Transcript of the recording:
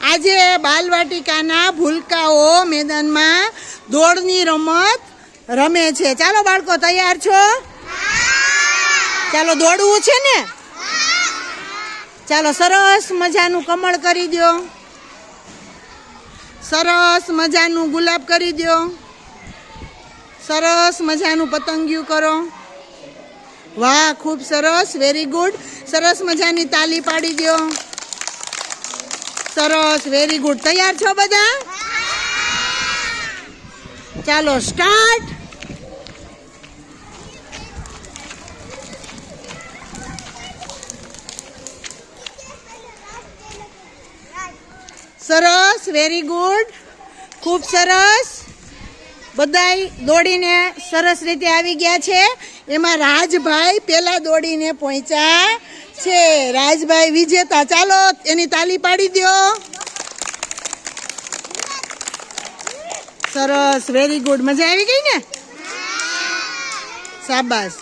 આજે બાલવાટિકાના ભૂલકાઓ મેદાનમાં દોડની રમત રમે છે। ચાલો બાળકો, તૈયાર છો? ચાલો, દોડવું છે ને? ચાલો, સરસ મજાનું કમળ કરી દો, સરસ મજાનું ગુલાબ કરી દો, સરસ મજાનું પતંગિયું કરો। વાહ, ખૂબ સરસ, વેરી ગુડ। સરસ મજાની તાલી પાડી દો, સરસ, વેરી ગુડ। તૈયાર છો બધા? ચાલો, સ્ટાર્ટ। સરસ, વેરી ગુડ, ખૂબ સરસ। બધાય દોડીને સરસ રીતે આવી ગયા છે। એમાં રાજભાઈ પેલા દોડીને પહોંચ્યા છે। રાજભાઈ વિજેતા। ચાલો, એની તાલી પાડી દો। સરસ, વેરી ગુડ। મજા આવી ગઈ ને? શાબાશ।